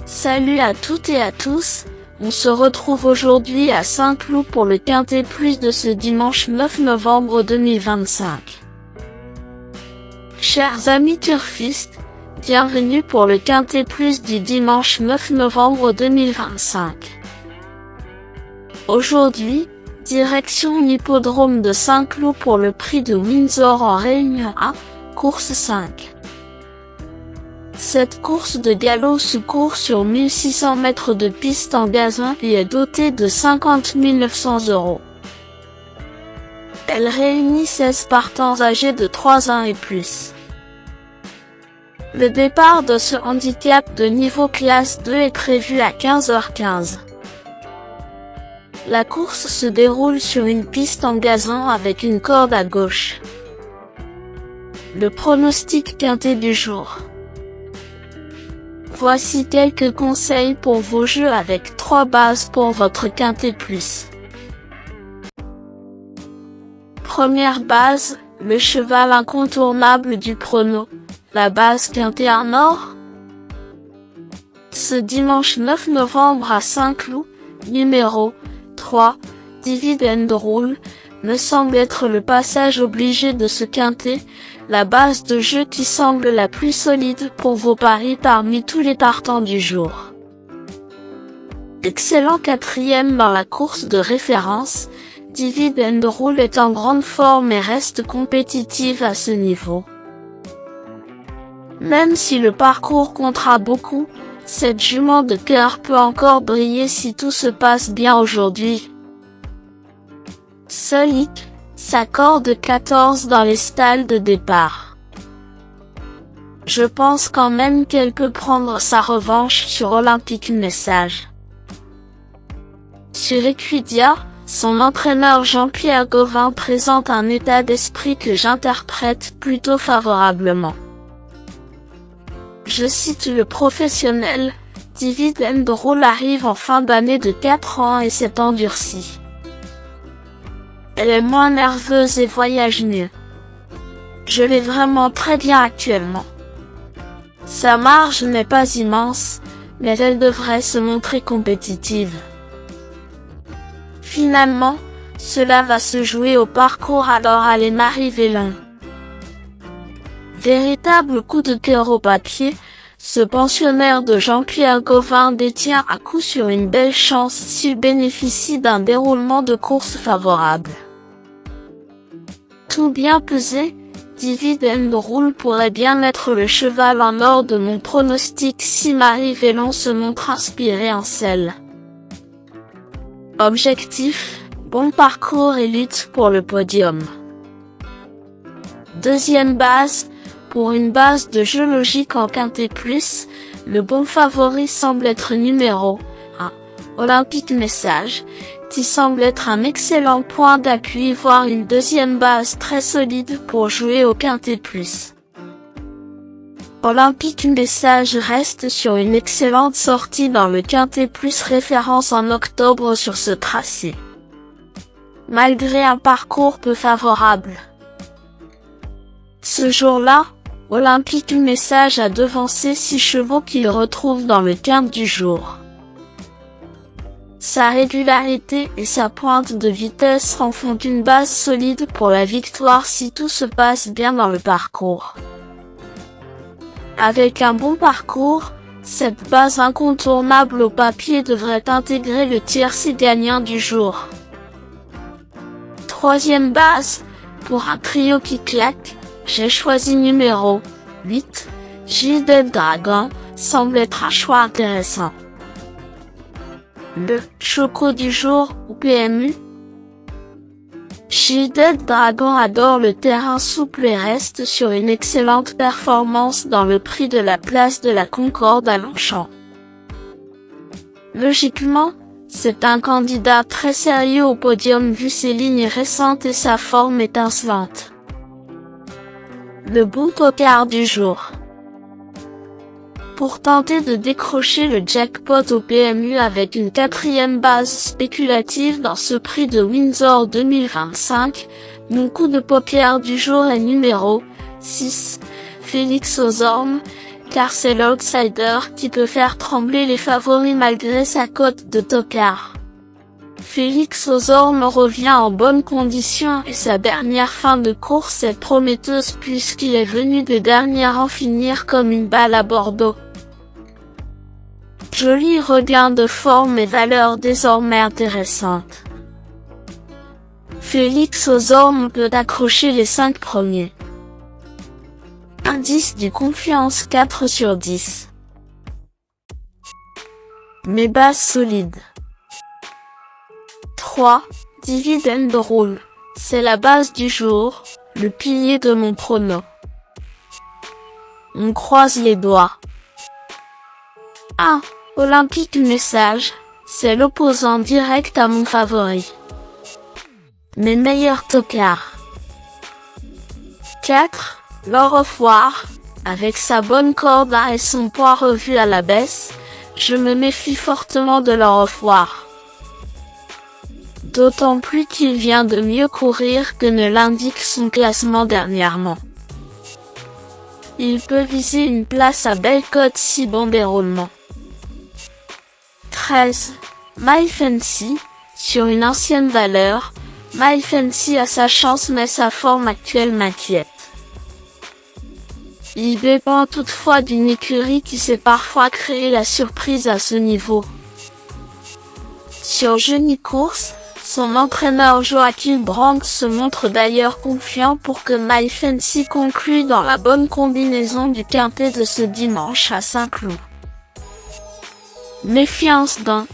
Salut à toutes et à tous, on se retrouve aujourd'hui à Saint-Cloud pour le Quintet Plus de ce dimanche 9 novembre 2025. Chers amis turfistes, bienvenue pour le Quintet Plus du dimanche 9 novembre 2025. Aujourd'hui, direction l'hippodrome de Saint-Cloud pour le prix de Windsor en Réunion 1, course 5. Cette course de galop se court sur 1600 mètres de piste en gazon et est dotée de 50 900 €. Elle réunit 16 partants âgés de 3 ans et plus. Le départ de ce handicap de niveau classe 2 est prévu à 15h15. La course se déroule sur une piste en gazon avec une corde à gauche. Le pronostic quintet du jour. Voici quelques conseils pour vos jeux avec 3 bases pour votre quintet plus. Première base, le cheval incontournable du prono, la base quintet en or. Ce dimanche 9 novembre à Saint-Cloud, numéro 3, Dividend Rule, me semble être le passage obligé de ce quintet, la base de jeu qui semble la plus solide pour vos paris parmi tous les partants du jour. Excellent quatrième dans la course de référence, Dividend Rule est en grande forme et reste compétitive à ce niveau. Même si le parcours comptera beaucoup, cette jument de cœur peut encore briller si tout se passe bien aujourd'hui. Solic s'accorde 14 dans les stalles de départ. Je pense quand même qu'elle peut prendre sa revanche sur Olympique Message. Sur Equidia, son entraîneur Jean-Pierre Gauvin présente un état d'esprit que j'interprète plutôt favorablement. Je cite le professionnel, Dividend Rule arrive en fin d'année de 4 ans et s'est endurcie. Elle est moins nerveuse et voyage mieux. Je l'ai vraiment très bien actuellement. Sa marge n'est pas immense, mais elle devrait se montrer compétitive. Finalement, cela va se jouer au parcours alors allez Marie-Vélin. Véritable coup de cœur au papier, ce pensionnaire de Jean-Pierre Gauvin détient à coup sûr une belle chance s'il bénéficie d'un déroulement de course favorable. Tout bien pesé, Dividend Rule pourrait bien être le cheval en or de mon pronostic si Marie-Vélin se montre inspirée en selle. Objectif, bon parcours et lutte pour le podium. Deuxième base, pour une base de jeu logique en quintet plus, le bon favori semble être numéro 1, Olympique Message, qui semble être un excellent point d'appui voire une deuxième base très solide pour jouer au quintet plus. Olympique Message reste sur une excellente sortie dans le quintet plus référence en octobre sur ce tracé. Malgré un parcours peu favorable. Ce jour-là, Olympique Message a devancé 6 chevaux qu'il retrouve dans le quintet du jour. Sa régularité et sa pointe de vitesse en font une base solide pour la victoire si tout se passe bien dans le parcours. Avec un bon parcours, cette base incontournable au papier devrait intégrer le tiercé gagnant du jour. Troisième base, pour un trio qui claque, j'ai choisi numéro 8, Gilded Dragon, semble être un choix intéressant. Le choco du jour ou PMU. Gilded Dragon adore le terrain souple et reste sur une excellente performance dans le prix de la place de la Concorde à Longchamp. Logiquement, c'est un candidat très sérieux au podium vu ses lignes récentes et sa forme étincelante. Le bon tocard du jour. Pour tenter de décrocher le jackpot au PMU avec une quatrième base spéculative dans ce prix de Windsor 2025, mon coup de paupière du jour est numéro 6, Félix aux Ormes, car c'est l'outsider qui peut faire trembler les favoris malgré sa cote de tocard. Félix Ozorn revient en bonne condition et sa dernière fin de course est prometteuse puisqu'il est venu de dernier en finir comme une balle à Bordeaux. Joli regain de forme et valeur désormais intéressante. Félix Ozorn peut accrocher les 5 premiers. Indice du confiance 4 sur 10. Mes bases solides. 3. Dividend Rule. C'est la base du jour, le pilier de mon prono. On croise les doigts. 1. Olympique Message. C'est l'opposant direct à mon favori. Mes meilleurs tocards. 4. Lord of War. Avec sa bonne corde et son poids revu à la baisse, je me méfie fortement de Lord of War. D'autant plus qu'il vient de mieux courir que ne l'indique son classement dernièrement. Il peut viser une place à belle cote si bon déroulement. 13. My Fancy. Sur une ancienne valeur, My Fancy a sa chance mais sa forme actuelle m'inquiète. Il dépend toutefois d'une écurie qui sait parfois créer la surprise à ce niveau. Sur Jeune Course, son entraîneur Joachim Brandt se montre d'ailleurs confiant pour que My Fancy conclue dans la bonne combinaison du quintet de ce dimanche à Saint-Cloud. Méfiance donc.